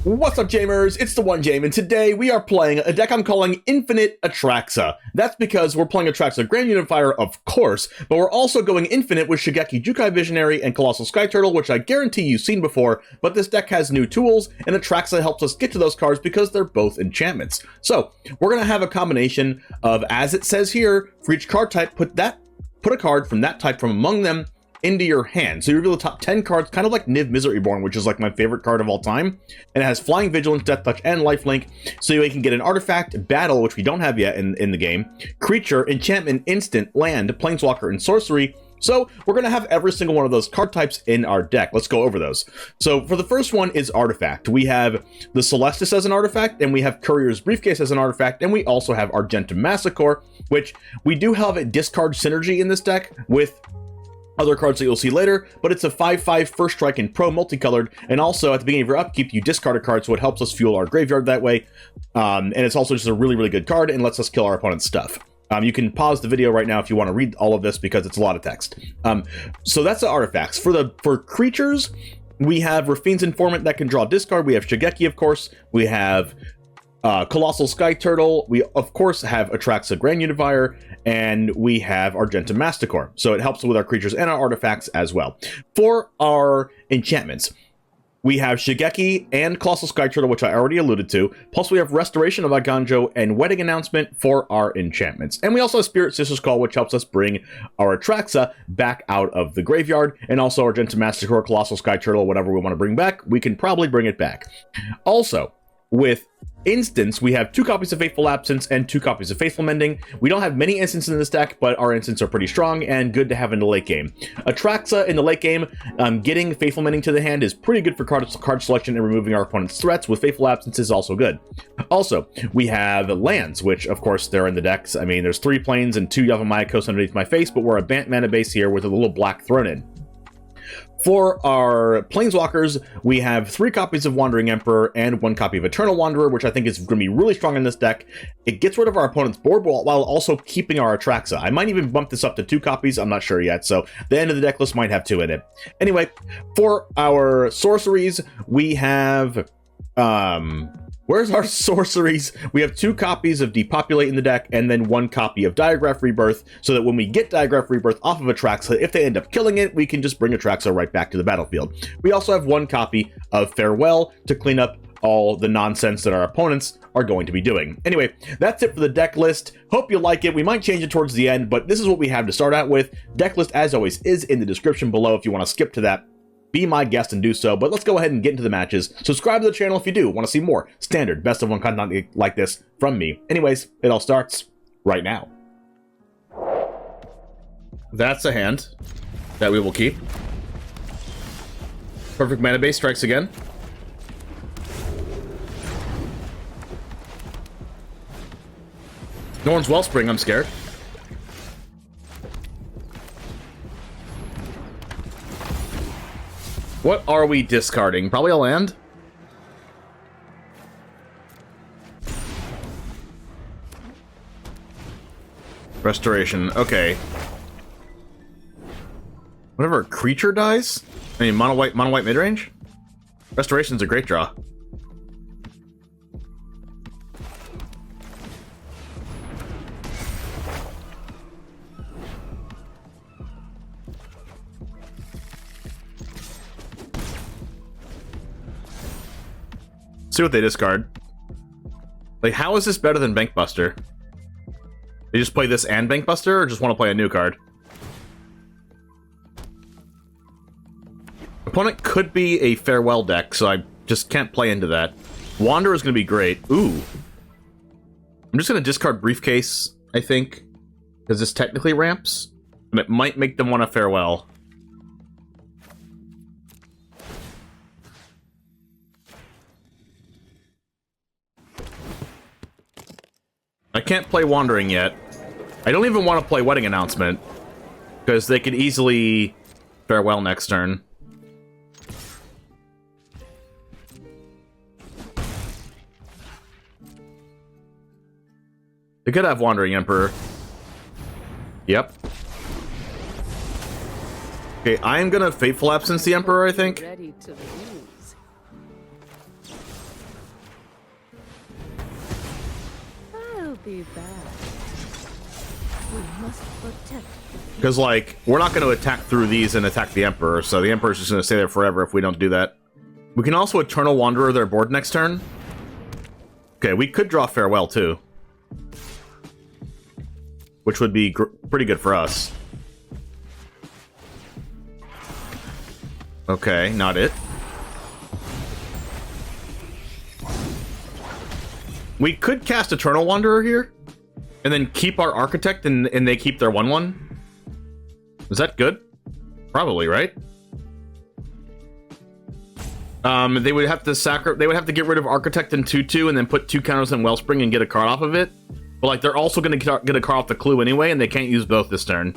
What's up, Jamers? It's the One Jame, and today we are playing a deck I'm calling Infinite Atraxa. That's because we're playing Atraxa Grand Unifier, of course, but we're also going infinite with Shigeki Jukai Visionary and Colossal Sky Turtle, which I guarantee you've seen before, but this deck has new tools, and Atraxa helps us get to those cards because they're both enchantments. So, we're going to have a combination of, as it says here, for each card type, put a card from that type from among them into your hand. So you reveal the top 10 cards, kind of like Niv Miseryborn, which is like my favorite card of all time. And it has Flying Vigilance, Death Touch, and Lifelink. So you can get an artifact, battle, which we don't have yet in the game, creature, enchantment, instant, land, planeswalker, and sorcery. So we're going to have every single one of those card types in our deck. Let's go over those. So for the first one is artifact. We have the Celestis as an artifact, and we have Courier's Briefcase as an artifact, and we also have Argentum Massacre, which we do have a discard synergy in this deck with other cards that you'll see later, but it's a 5/5 first strike and pro multicolored, and also at the beginning of your upkeep you discard a card, so it helps us fuel our graveyard that way. And it's also just a really good card and lets us kill our opponent's stuff. You can pause the video right now if you want to read all of this because it's a lot of text. So that's the artifacts. For creatures, we have Rafine's Informant that can draw discard. We have Shigeki, of course. We have Colossal Sky Turtle. We of course have Atraxa Grand Unifier, and we have Argentum Massacre. So it helps with our creatures and our artifacts as well. For our enchantments, we have Shigeki and Colossal Sky Turtle, which I already alluded to. Plus we have Restoration of Aganjo and Wedding Announcement for our enchantments. And we also have Spirit Sister's Call, which helps us bring our Atraxa back out of the graveyard. And also Argentum Massacre, Colossal Sky Turtle, whatever we want to bring back, we can probably bring it back. Also, with instants, we have 2 copies of Faithful Absence and 2 copies of Faithful Mending. We don't have many instants in this deck, but our instants are pretty strong and good to have in the late game. Atraxa in the late game, getting Faithful Mending to the hand is pretty good for card selection and removing our opponent's threats. With Faithful Absence is also good. Also, we have lands, which of course they're in the decks. I mean, there's 3 planes and 2 Yavimaya Coast underneath my face, but we're a Bant mana base here with a little black thrown in. For our Planeswalkers, we have 3 copies of Wandering Emperor and 1 copy of Eternal Wanderer, which I think is going to be really strong in this deck. It gets rid of our opponent's board while also keeping our Atraxa. I might even bump this up to 2 copies, I'm not sure yet, so the end of the deck list might have 2 in it. Anyway, for our sorceries, we have where's our sorceries? We have 2 copies of Depopulate in the deck, and then 1 copy of Diagraph Rebirth, so that when we get Diagraph Rebirth off of Atraxa, if they end up killing it, we can just bring Atraxa right back to the battlefield. We also have 1 copy of Farewell to clean up all the nonsense that our opponents are going to be doing. Anyway, that's it for the deck list. Hope you like it. We might change it towards the end, but this is what we have to start out with. Deck list, as always, is in the description below if you want to skip to that. Be my guest and do so, but let's go ahead and get into the matches. Subscribe to the channel if you do want to see more standard best of one content like this from me. Anyways, it all starts right now. That's a hand that we will keep. Perfect mana base strikes again. Norn's Wellspring, I'm scared. What are we discarding? Probably a land? Restoration, okay. Whenever a creature dies? I mean, mono white midrange? Restoration's a great draw. See what they discard. Like, how is this better than Bankbuster? They just play this and Bankbuster, or just want to play a new card? Opponent could be a Farewell deck, so I just can't play into that. Wanderer is going to be great. Ooh. I'm just going to discard Briefcase, I think, because this technically ramps. And it might make them want to Farewell. I can't play Wandering yet. I don't even want to play Wedding Announcement, because they could easily Farewell next turn. They could have Wandering Emperor. Yep. Okay, I am gonna Fateful Absence the Emperor, I think. Ready to lose. be bad. We must protect. Because, like, we're not going to attack through these and attack the Emperor, so the Emperor's just going to stay there forever if we don't do that. We can also Eternal Wanderer their board next turn. Okay, we could draw Farewell, too. Which would be pretty good for us. Okay, not it. We could cast Eternal Wanderer here, and then keep our Architect, and they keep their 1/1. Is that good? Probably, right? They would have to they would have to get rid of Architect and 2/2, and then put 2 counters in Wellspring and get a card off of it. But like, they're also going to get a card off the Clue anyway, and they can't use both this turn.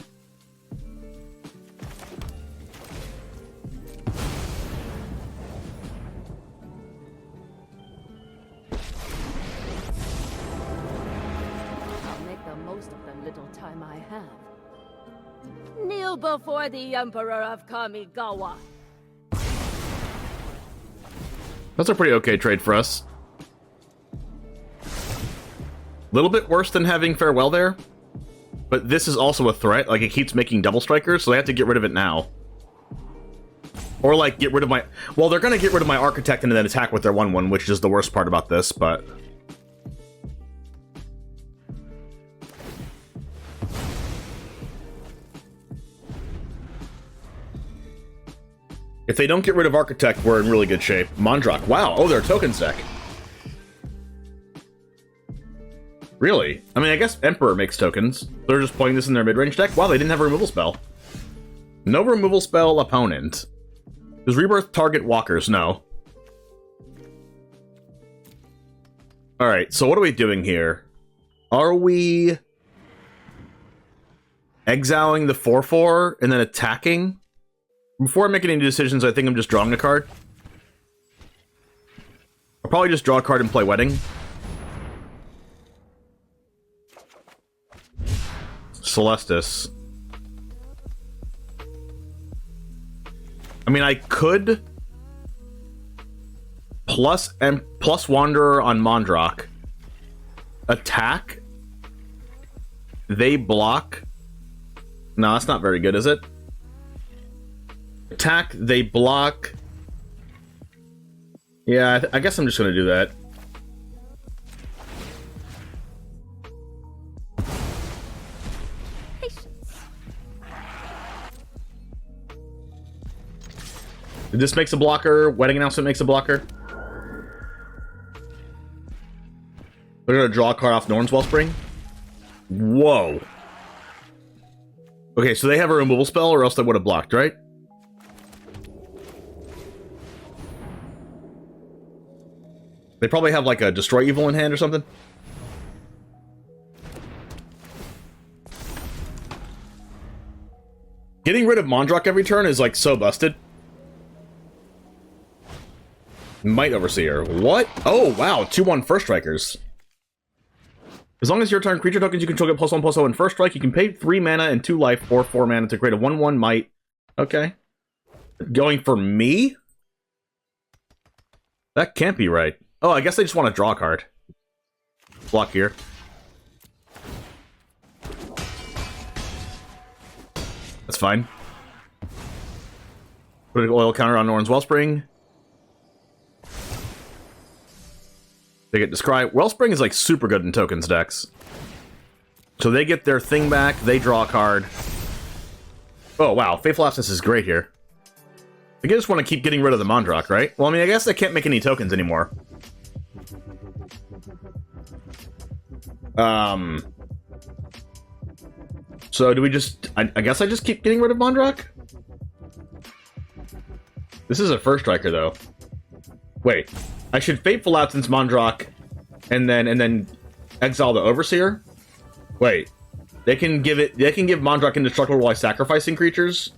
Kneel before the Emperor of Kamigawa. That's a pretty okay trade for us. A little bit worse than having Farewell there, but this is also a threat. Like, it keeps making double strikers, so they have to get rid of it now. Or, like, get rid of my... Well, they're going to get rid of my Architect and then attack with their 1/1, which is the worst part about this, but... If they don't get rid of Architect, we're in really good shape. Mondrak, wow. Oh, they're a tokens deck. Really? I mean, I guess Emperor makes tokens. They're just playing this in their mid-range deck? Wow, they didn't have a removal spell. No removal spell opponent. Does Rebirth target walkers? No. Alright, so what are we doing here? Are we exiling the 4/4 and then attacking? Before I make any decisions, I think I'm just drawing a card. I'll probably just draw a card and play Wedding. Celestis. I mean, I could plus Wanderer on Mondrak. Attack. They block. No, that's not very good, is it? Attack, they block. Yeah, I guess I'm just gonna do that. This makes a blocker. Wedding Announcement makes a blocker. We're gonna draw a card off Norn's Wellspring. Whoa. Okay, so they have a removal spell, or else they would have blocked, right? They probably have like a Destroy Evil in hand or something. Getting rid of Mondrak every turn is like so busted. Might Overseer. What? Oh, wow. 2/1 First Strikers. As long as your turn creature tokens you control get +1/+0 in First Strike, you can pay 3 mana and 2 life or 4 mana to create a 1/1 Might. Okay. Going for me? That can't be right. Oh, I guess they just want to draw a card. Block here. That's fine. Put an oil counter on Norn's Wellspring. They get Descry. Wellspring is like super good in tokens decks. So they get their thing back, they draw a card. Oh wow, Faithful Absence is great here. I just want to keep getting rid of the Mondrak, right? Well, I mean, I guess they can't make any tokens anymore. So do we just... I guess I just keep getting rid of Mondrak? This is a First Striker, though. Wait. I should Fateful Absence Mondrak and then exile the Overseer? Wait. They can give Mondrak indestructible while sacrificing creatures?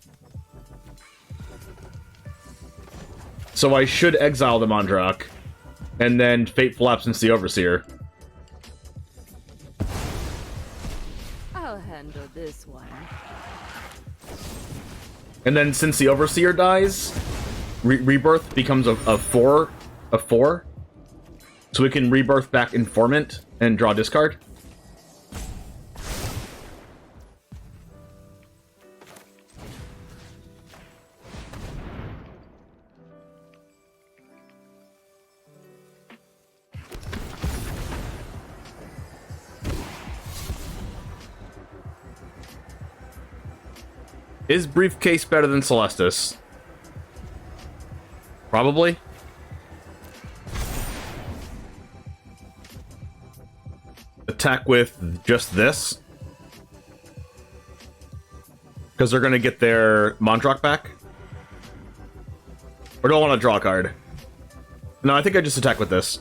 So I should exile the Mondrak and then Fateful Absence the Overseer. I'll handle this one. And then since the Overseer dies, Rebirth becomes a 4. So we can Rebirth back Informant and draw discard. Is Briefcase better than Celestis? Probably. Attack with just this. Because they're going to get their Mondrak back. Or do I want to draw a card? No, I think I just attack with this.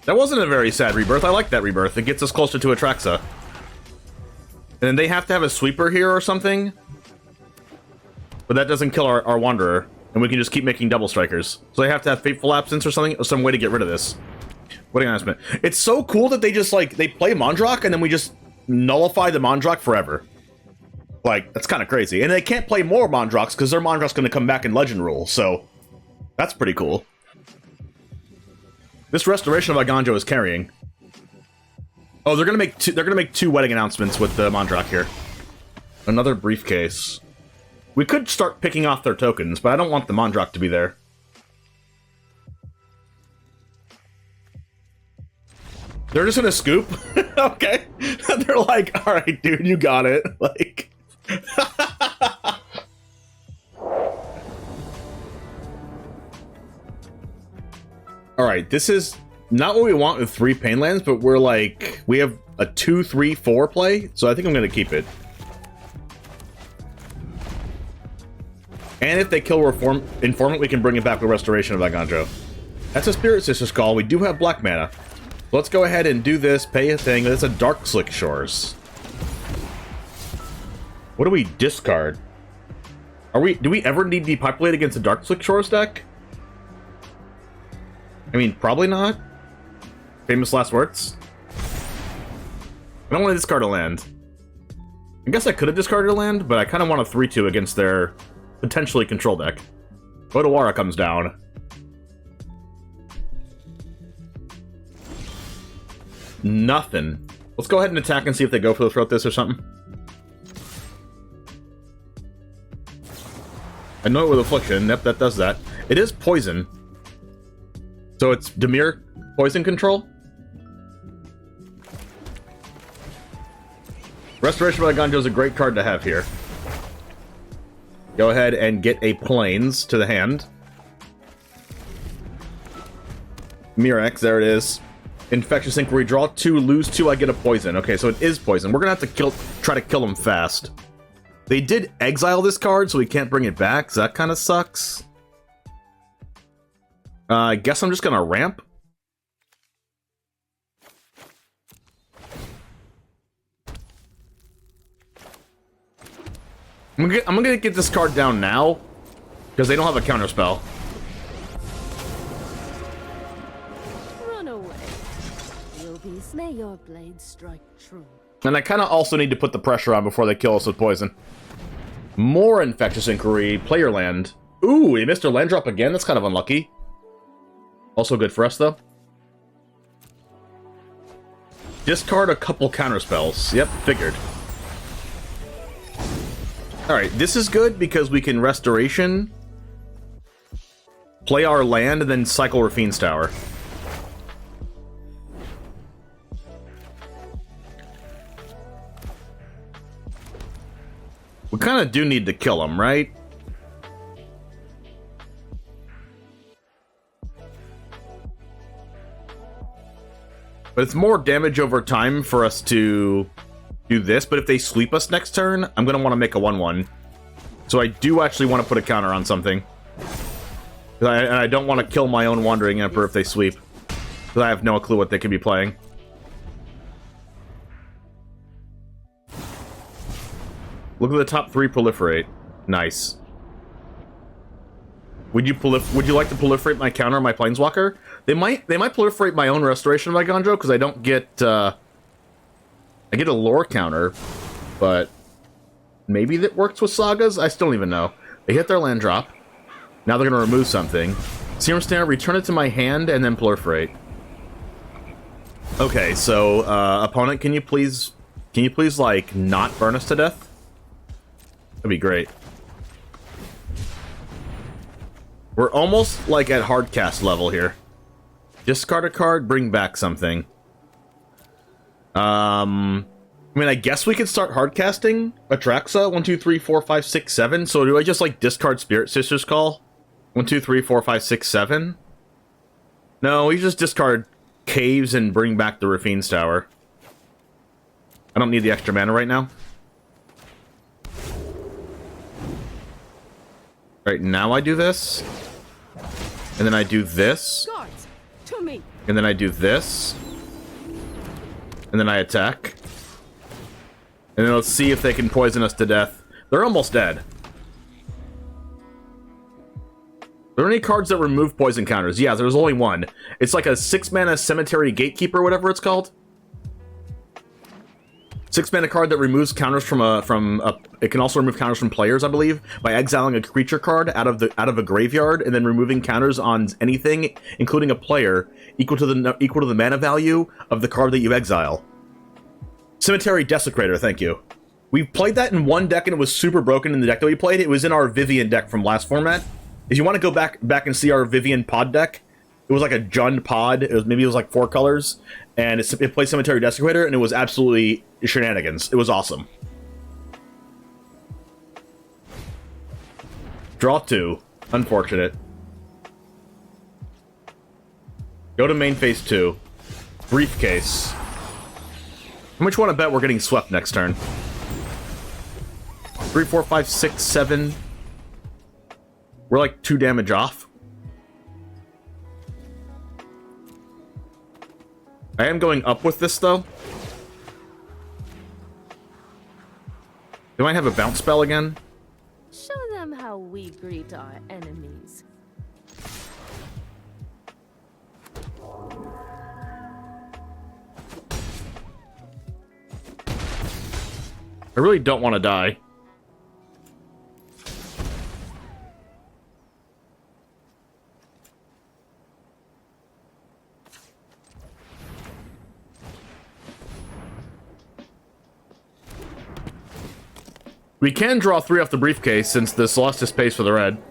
That wasn't a very sad rebirth. I like that rebirth. It gets us closer to Atraxa. And then they have to have a sweeper here or something. But that doesn't kill our Wanderer. And we can just keep making double strikers. So they have to have Fateful Absence or something, or some way to get rid of this. What an announcement. It's so cool that they just, like, they play Mondrak and then we just nullify the Mondrak forever. Like, that's kind of crazy. And they can't play more Mondraks because their Mondrak's going to come back in Legend Rule. So, that's pretty cool. This Restoration of Aganjo is carrying. Oh, they're gonna make two wedding announcements with the Mondrak here. Another Briefcase. We could start picking off their tokens, but I don't want the Mondrak to be there. They're just gonna scoop? Okay. They're like, alright, dude, you got it. Like... Alright, this is not what we want with 3 Painlands, but we're like... We have a 2, 3, 4 play, so I think I'm gonna keep it. And if they kill Informant, we can bring it back with Restoration of Aganjo. That's a Spirit Sister's call. We do have black mana. Let's go ahead and do this, pay a thing. That's a Dark Slick Shores. What do we discard? Do we ever need Depopulate against a Dark Slick Shores deck? I mean, probably not. Famous last words. I don't want to discard a land. I guess I could have discarded a land, but I kind of want a 3-2 against their potentially control deck. Odawara comes down. Nothing. Let's go ahead and attack and see if they go for the throat this or something. I know it with Affliction. Yep, that does that. It is poison. So it's Dimir poison control? Restoration of Aganjo is a great card to have here. Go ahead and get a Plains to the hand. Mirex, there it is. Infectious Inquiry, draw 2, lose 2, I get a poison. Okay, so it is poison. We're gonna have to try to kill him fast. They did exile this card, so we can't bring it back, so that kind of sucks. I guess I'm just gonna ramp. I'm gonna get this card down now, because they don't have a counterspell. Run away. Rubies, may your blade strike true. And I kind of also need to put the pressure on before they kill us with poison. More Infectious Inquiry, player land. Ooh, we missed our land drop again? That's kind of unlucky. Also good for us, though. Discard a couple counterspells. Yep, figured. Alright, this is good because we can Restoration, play our land, and then cycle Rafine's Tower. We kind of do need to kill him, right? But it's more damage over time for us to do this, but if they sweep us next turn, I'm going to want to make a 1-1. So I do actually want to put a counter on something. And I don't want to kill my own Wandering Emperor if they sweep. Because I have no clue what they could be playing. Look at the top 3 proliferate. Nice. Would you like to proliferate my counter on my Planeswalker? They might proliferate my own Restoration of Aganjo, because I don't get I get a lore counter, but maybe that works with Sagas? I still don't even know. They hit their land drop. Now they're going to remove something. Serum Snare, return it to my hand, and then proliferate. Okay, so, opponent, can you please, like, not burn us to death? That'd be great. We're almost, like, at hardcast level here. Discard a card, bring back something. I mean, I guess we could start hardcasting Atraxa. 1, 2, 3, 4, 5, 6, 7. So do I just, like, discard Spirit Sister's Call? 1, 2, 3, 4, 5, 6, 7? No, we just discard Caves and bring back the Rafine's Tower. I don't need the extra mana right now. Right, now I do this. And then I do this. Guards, to me. And then I do this. And then I attack. And then let's see if they can poison us to death. They're almost dead. Are there any cards that remove poison counters? Yeah, there's only one. It's like a 6-mana Cemetery Gatekeeper, whatever it's called. 6-mana card that removes counters from a. It can also remove counters from players, I believe, by exiling a creature card out of a graveyard and then removing counters on anything, including a player, equal to the mana value of the card that you exile. Cemetery Desecrator, thank you. We played that in one deck and it was super broken in the deck that we played. It was in our Vivian deck from last format. If you want to go back and see our Vivian pod deck, it was like a Jund pod. It was like 4 colors, and it played Cemetery Desecrator, and it was absolutely shenanigans. It was awesome. Draw 2. Unfortunate. Go to main phase 2. Briefcase. How much want to bet we're getting swept next turn? 3, 4, 5, 6, 7. We're like 2 damage off. I am going up with this, though. They might have a bounce spell again. Show them how we greet our enemies. I really don't want to die. We can draw 3 off the briefcase since the Celestis pays for the red.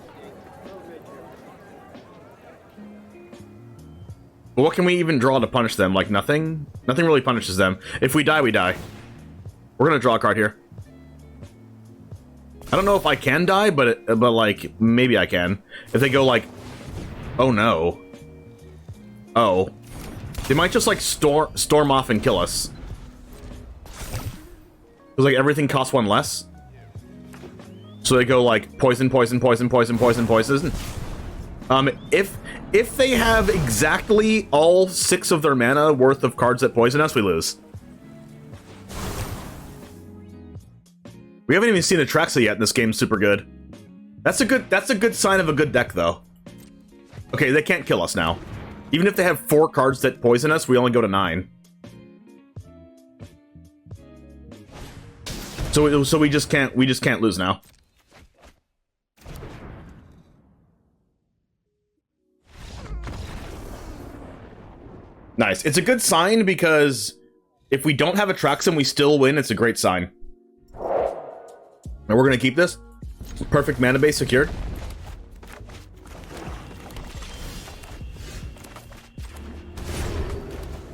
But what can we even draw to punish them? Like nothing? Nothing really punishes them. If we die, we die. We're gonna draw a card here. I don't know if I can die, but like maybe I can. If they go like, oh no, oh, they might just like storm off and kill us. Because like everything costs 1 less. So they go like poison, poison, poison, poison, poison, poison. If they have exactly all 6 of their mana worth of cards that poison us, we lose. We haven't even seen Atraxa yet, and this game's super good. That's a good sign of a good deck, though. Okay, they can't kill us now. Even if they have 4 cards that poison us, we only go to 9. So we just can't lose now. Nice. It's a good sign because if we don't have Atraxa and we still win, it's a great sign. And we're gonna keep this. Perfect mana base secured.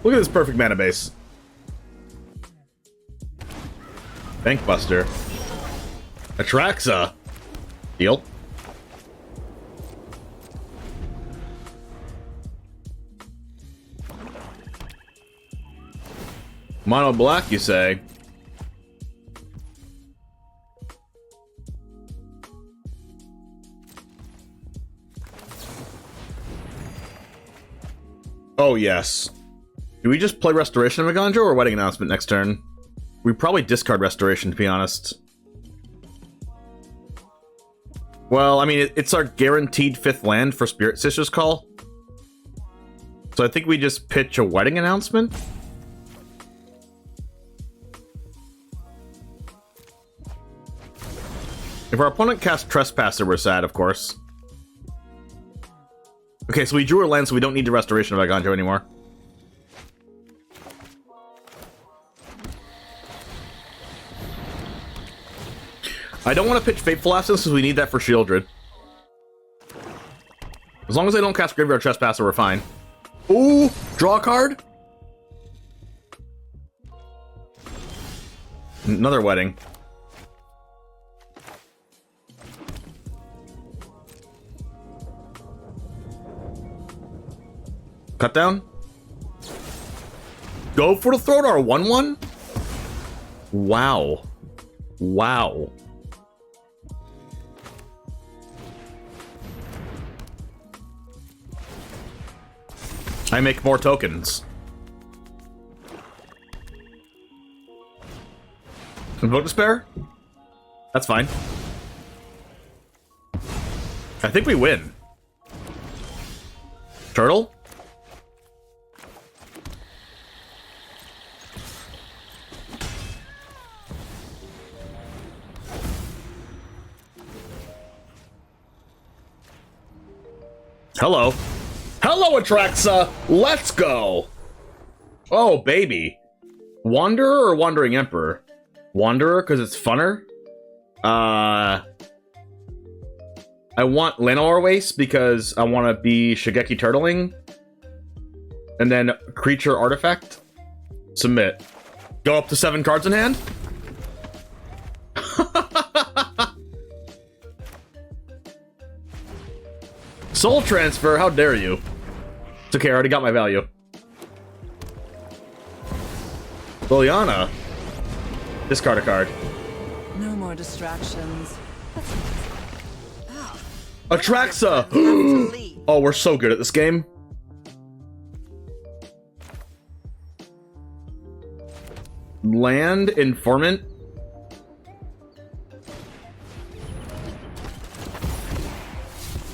Look at this perfect mana base. Bankbuster. Atraxa. Deal. Mono black, you say? Oh, yes. Do we just play Restoration of Megandro or Wedding Announcement next turn? We probably discard Restoration, to be honest. Well, I mean, it's our guaranteed 5th land for Spirit Sister's Call. So I think we just pitch a Wedding Announcement. If our opponent casts Trespasser, we're sad, of course. Okay, so we drew our land, so we don't need the Restoration of Megandro anymore. I don't want to pitch Fateful Absence because we need that for Shieldred. As long as I don't cast Graveyard Trespasser, we're fine. Ooh, draw a card. Another wedding. Cut down. Go for the throat our 1/1. Wow. Wow. I make more tokens. Invoke Despair? That's fine. I think we win. Turtle? Hello. Hello, Atraxa! Let's go! Oh, baby. Wanderer or Wandering Emperor? Wanderer, because it's funner. I want Llanowar Waste because I want to be Shigeki Turtling. And then Creature Artifact. Submit. Go up to 7 cards in hand. Soul Transfer, how dare you? It's okay, I already got my value. Liliana. Discard a card. No more distractions. Atraxa! Oh, we're so good at this game. Land Informant.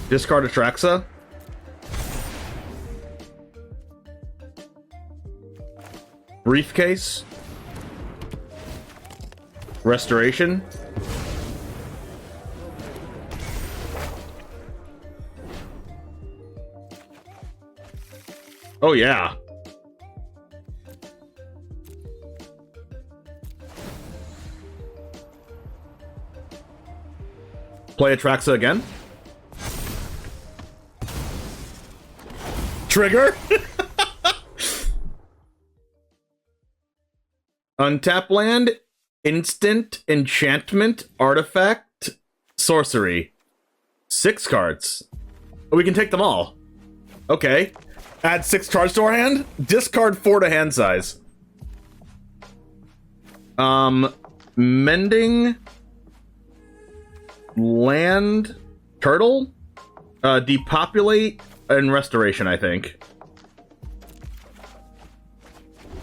Discard Atraxa. Briefcase. Restoration. Oh yeah. Play Atraxa again. Trigger. Untap land, instant, enchantment, artifact, sorcery. 6 cards. We can take them all. Okay. Add 6 cards to our hand. Discard 4 to hand size. Mending. Land. Turtle. Depopulate and restoration, I think.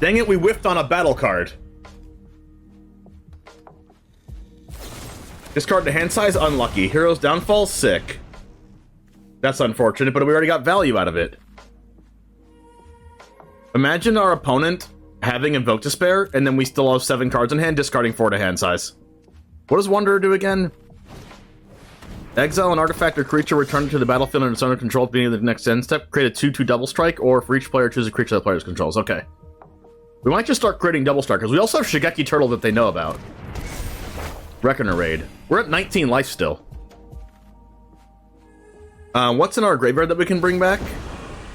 Dang it, we whiffed on a battle card. Discard to hand size, unlucky. Hero's Downfall, sick. That's unfortunate, but we already got value out of it. Imagine our opponent having Invoke Despair, and then we still have 7 cards in hand, discarding 4 to hand size. What does Wanderer do again? Exile an artifact or creature, return it to the battlefield and it's under control at the beginning of the next end step. Create a 2/2 double strike, or for each player, choose a creature that the player controls. Okay. We might just start creating double strikers. We also have Shigeki Turtle that they know about. Reckoner Raid. We're at 19 life still. What's in our graveyard that we can bring back?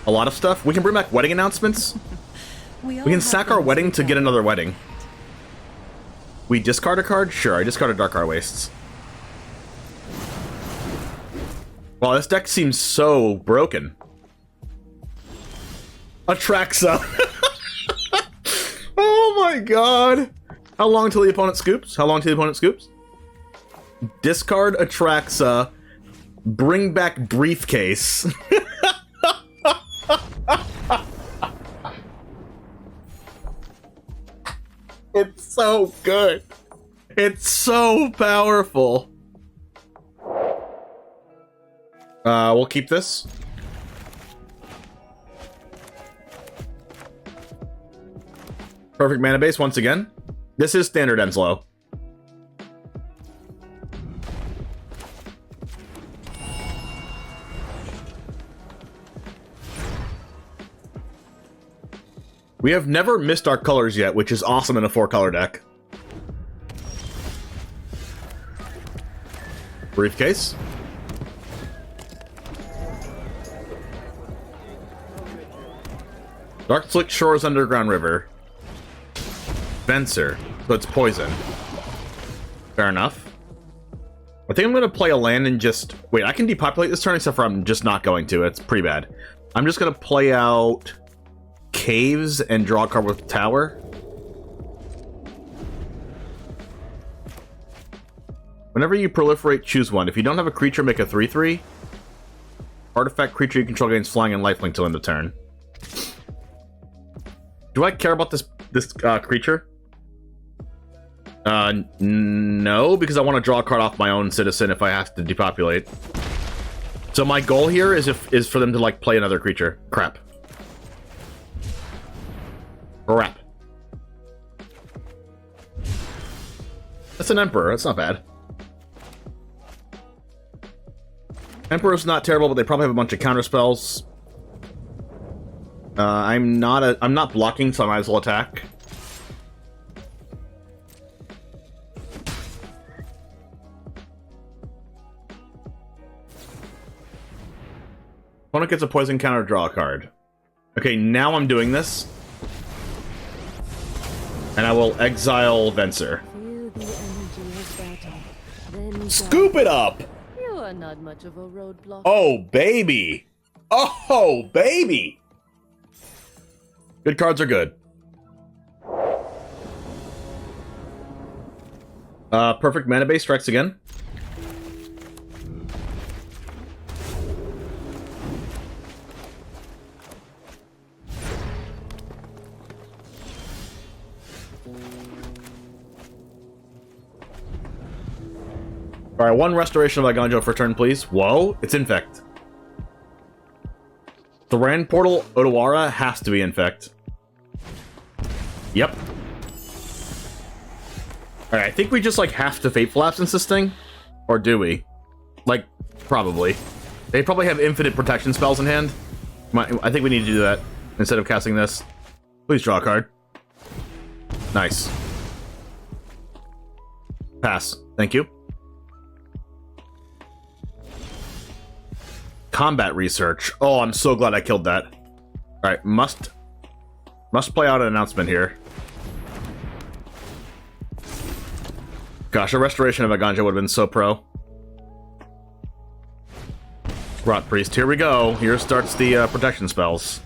A lot of stuff. We can bring back wedding announcements. We can sack our wedding to get another wedding. We discard a card? Sure, I discarded Dark Art Wastes. Wow, this deck seems so broken. Atraxa. Oh my god. How long till the opponent scoops? How long till the opponent scoops? Discard Atraxa. Bring back Briefcase. It's so good. It's so powerful. We'll keep this. Perfect mana base once again. This is standard ends low. We have never missed our colors yet, which is awesome in a 4-color deck. Briefcase. Dark Slick Shores Underground River. Venser. So it's poison. Fair enough. I think I'm going to play a land and just... Wait, I can depopulate this turn, except for I'm just not going to. It's pretty bad. I'm just going to play out Caves and draw a card with Tower. Whenever you proliferate, choose one. If you don't have a creature, make a 3/3. Artifact creature you control gains flying and lifelink till end of turn. Do I care about this creature? No, because I want to draw a card off my own citizen if I have to depopulate. So my goal here is for them to like play another creature. Crap. Crap. That's an Emperor. That's not bad. Emperor's not terrible, but they probably have a bunch of counter spells. I'm not blocking, so I might as well attack. Opponent gets a poison counter, draw a card. Okay, now I'm doing this. And I will exile Venser. Feel the energy of battle. Then Scoop it up! you are not much of a roadblock. Oh, baby! Oh, baby! Good cards are good. Perfect mana base strikes again. Alright, one Restoration of Aganjo for turn, please. Whoa, it's Infect. The Rand Portal Odawara has to be Infect. Yep. Alright, I think we just, like, have to Fateful Absence this thing. Or do we? Like, probably. They probably have infinite protection spells in hand. I think we need to do that instead of casting this. Please draw a card. Nice. Pass. Thank you. Combat Research. Oh, I'm so glad I killed that. Alright, must play out an announcement here. Gosh, a Restoration of Aganjo would have been so pro. Rot Priest, here we go. Here starts the protection spells.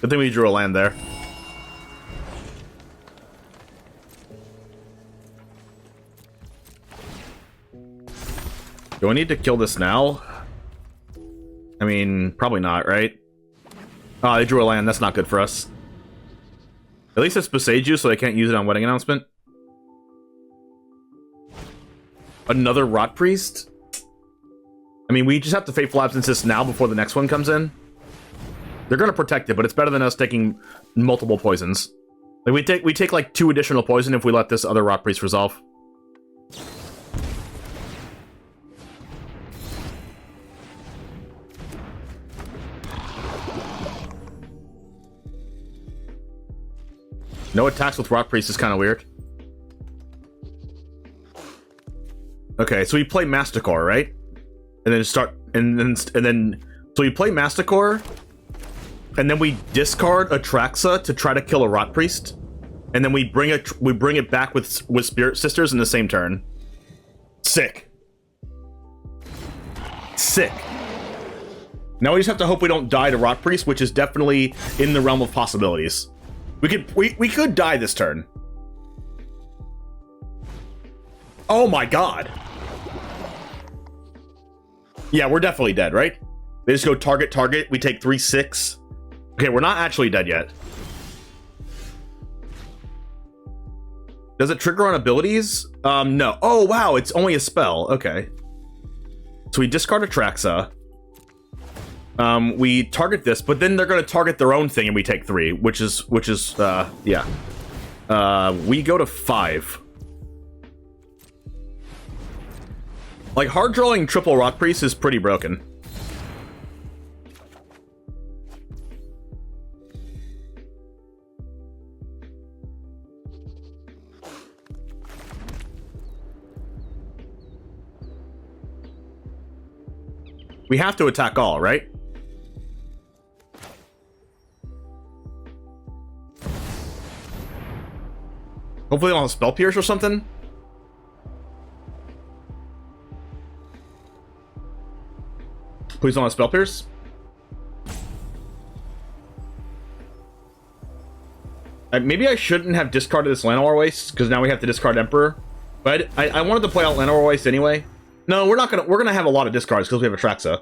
Good thing we drew a land there. Do I need to kill this now? I mean, probably not, right? Oh, they drew a land. That's not good for us. At least it's Beseiju, so they can't use it on Wedding Announcement. Another Rot Priest? I mean, we just have to Fateful Absence this now before the next one comes in. They're going to protect it, but it's better than us taking multiple poisons. Like, we take like 2 additional poison if we let this other Rot Priest resolve. No attacks with Rot Priest is kind of weird. Okay, so we play Masticore, right? And then start, and then so we play Masticore, and then we discard Atraxa to try to kill a Rot Priest, and then we bring it back with Spirit Sisters in the same turn. Sick. Sick. Now we just have to hope we don't die to Rot Priest, which is definitely in the realm of possibilities. We could die this turn. Oh my god. Yeah, we're definitely dead, right? They just go target, target. We take 3/6. Okay, we're not actually dead yet. Does it trigger on abilities? No. Oh, wow, it's only a spell. Okay. So we discard Atraxa. We target this, but then they're going to target their own thing and we take 3, which is, yeah. We go to 5. Like, hard drawing triple Rot Priest is pretty broken. We have to attack all, right? Hopefully they don't have Spell Pierce or something. Please don't have Spell Pierce. Maybe I shouldn't have discarded this Llanowar Waste, because now we have to discard Emperor. But I wanted to play out Llanowar Waste anyway. No, we're gonna have a lot of discards because we have Atraxa.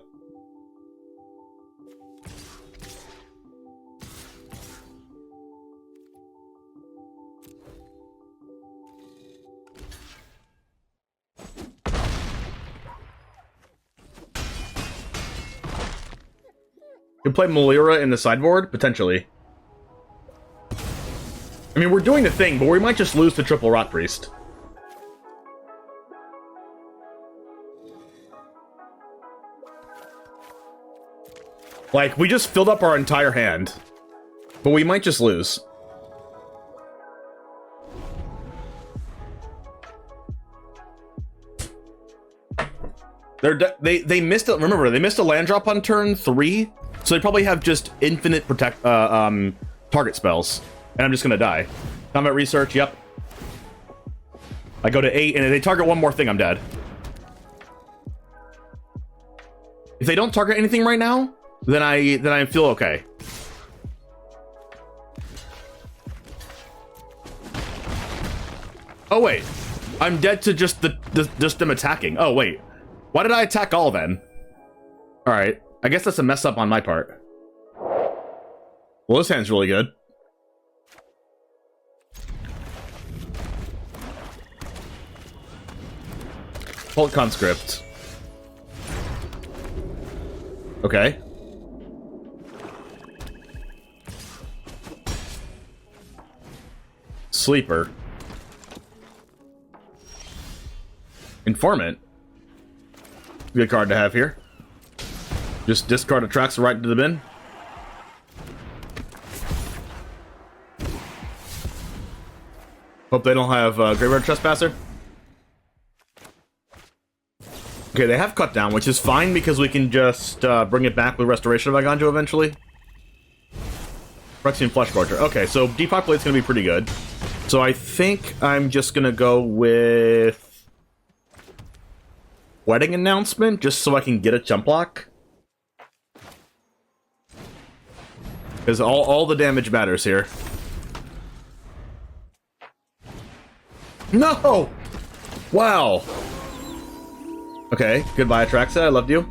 Could play Melira in the sideboard? Potentially. I mean, we're doing the thing, but we might just lose to triple Rot Priest. Like, we just filled up our entire hand. But we might just lose. They missed a, remember, they missed a land drop on turn 3, so they probably have just infinite target spells. And I'm just gonna die. Combat research, yep. I go to 8, and if they target one more thing, I'm dead. If they don't target anything right now, then I feel okay. Oh wait, I'm dead to just them attacking. Oh wait, why did I attack all then? All right, I guess that's a mess up on my part. Well, this hand's really good. Cult Conscript. Okay. Sleeper. Informant. Good card to have here. Just discard Atraxa right into the bin. Hope they don't have Graveyard Trespasser. Okay, they have Cut Down, which is fine because we can just bring it back with Restoration of Iganjo eventually. Phyrexian Fleshgorger. Okay, so Depopulate's gonna be pretty good. So I think I'm just gonna go with Wedding Announcement, just so I can get a jump block. Because all the damage matters here. No! Wow! Okay, goodbye Atraxa, I loved you.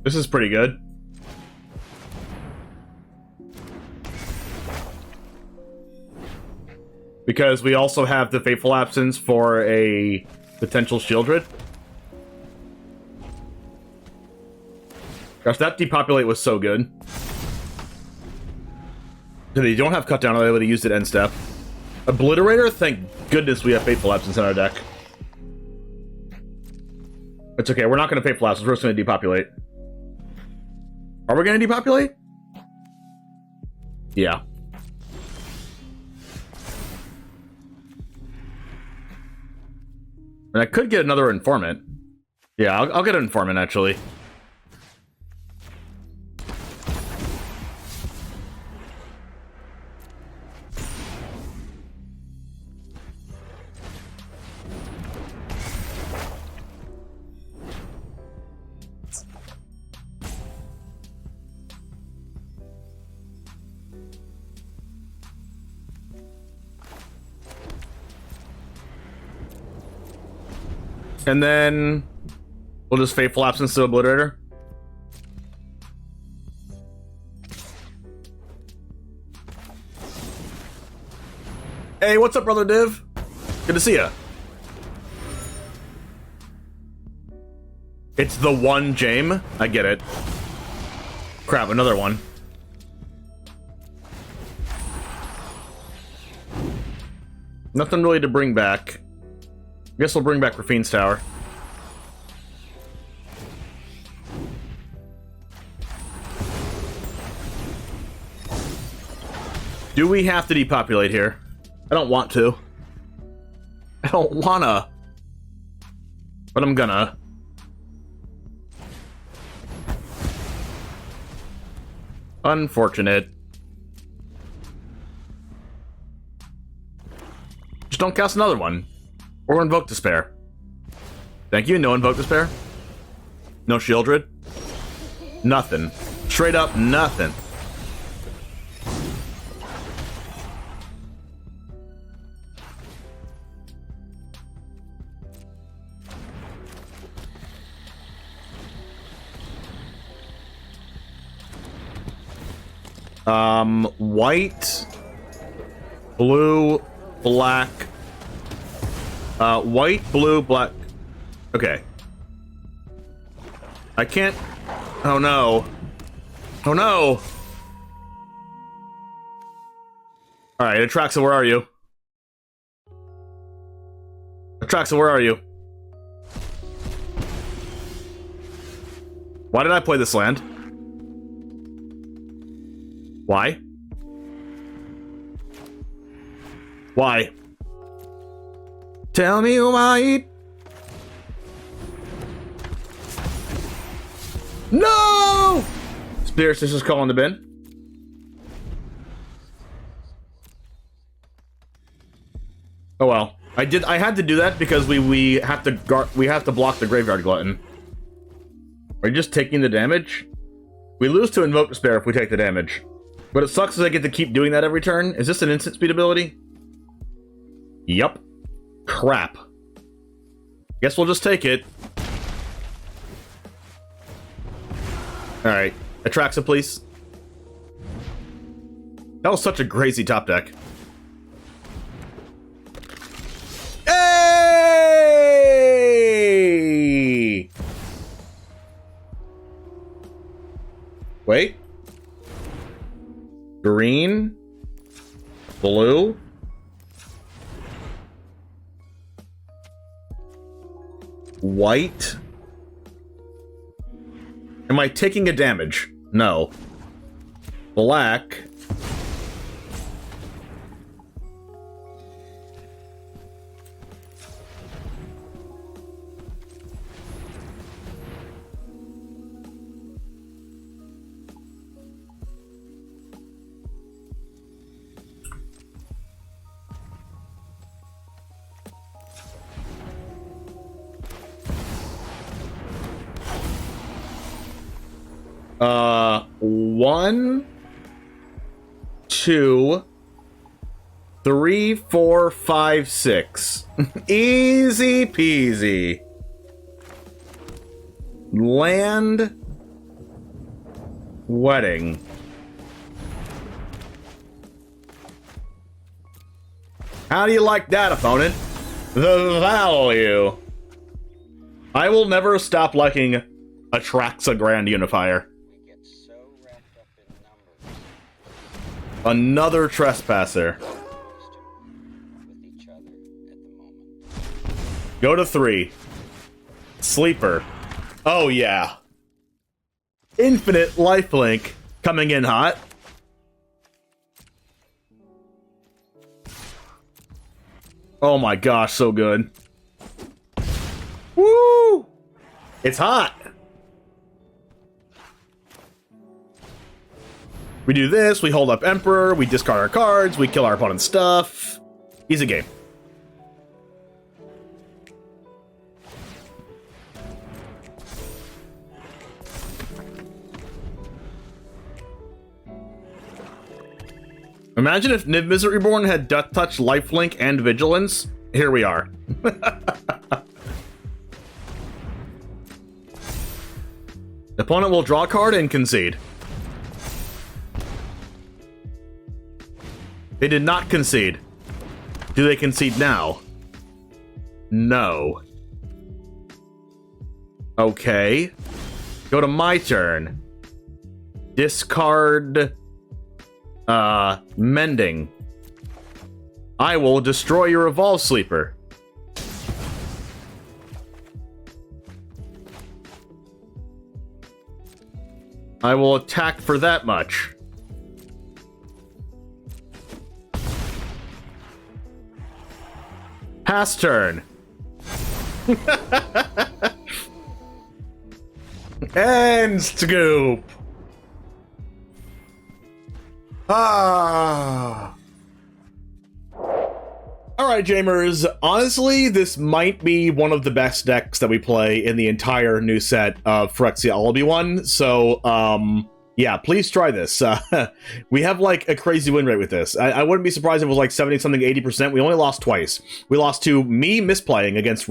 This is pretty good. Because we also have the Fateful Absence for a potential Shieldred. Gosh, that Depopulate was so good. They don't have Cut Down, I would have used it end step. Obliterator? Thank goodness we have Fateful Absence in our deck. It's okay, we're not going to Fateful Absence, we're just going to Depopulate. Are we going to Depopulate? Yeah. And I could get another Informant. Yeah, I'll get an Informant, actually. And then we'll just Fateful Absence to Obliterator. Hey, what's up, brother Div? Good to see ya. It's the one Jame. I get it. Crap, another one. Nothing really to bring back. Guess we'll bring back Rafine's Tower. Do we have to depopulate here? I don't want to. I don't wanna. But I'm gonna. Unfortunate. Just don't cast another one. Or Invoke Despair. Thank you, no Invoke Despair. No Shieldred. Nothing. Straight up nothing. White, blue, black. White, blue, black. Okay. I can't. Oh no. Oh no. Alright, Atraxa, where are you? Atraxa, where are you? Why did I play this land? Why? Why? Tell me why. No! Spirit Sister's calling the bin. Oh well. I had to do that because we have to block the Graveyard Glutton. Are you just taking the damage? We lose to Invoke Despair if we take the damage. But it sucks as I get to keep doing that every turn. Is this an instant speed ability? Yup. Crap. Guess we'll just take it. Alright. Atraxa, please. That was such a crazy top deck. Hey! Wait. Green. Blue. White. Am I taking a damage? No. Black. One, 2, 3, 4, 5, 6. Easy peasy. Land. Wedding. How do you like that, opponent? The value. I will never stop liking Atraxa Grand Unifier. Another Trespasser. Go to 3. Sleeper. Oh yeah. Infinite lifelink coming in hot. Oh my gosh, so good. Woo! It's hot. We do this, we hold up Emperor, we discard our cards, we kill our opponent's stuff. Easy game. Imagine if Niv Mizzet Reborn had Death Touch, Lifelink, and Vigilance. Here we are. The opponent will draw a card and concede. They did not concede. Do they concede now? No. Okay. Go to my turn. Discard... Mending. I will destroy your Evolve Sleeper. I will attack for that much. Pass turn. And scoop. Ah. Alright, Jamers, honestly, this might be one of the best decks that we play in the entire new set of Phyrexia Alibi 1, so, yeah, please try this. We have, like, a crazy win rate with this. I wouldn't be surprised if it was, like, 70-something, 80%. We only lost twice. We lost to me misplaying against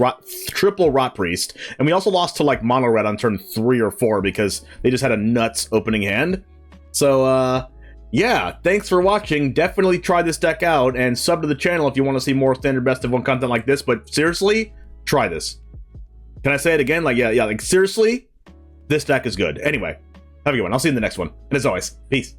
triple Rot Priest, and we also lost to, like, Mono Red on turn 3 or 4 because they just had a nuts opening hand. So, yeah, thanks for watching. Definitely try this deck out, and sub to the channel if you want to see more standard best of 1 content like this, but seriously, try this. Can I say it again? Like, yeah, like, seriously, this deck is good. Anyway, have a good one. I'll see you in the next one. And as always, peace.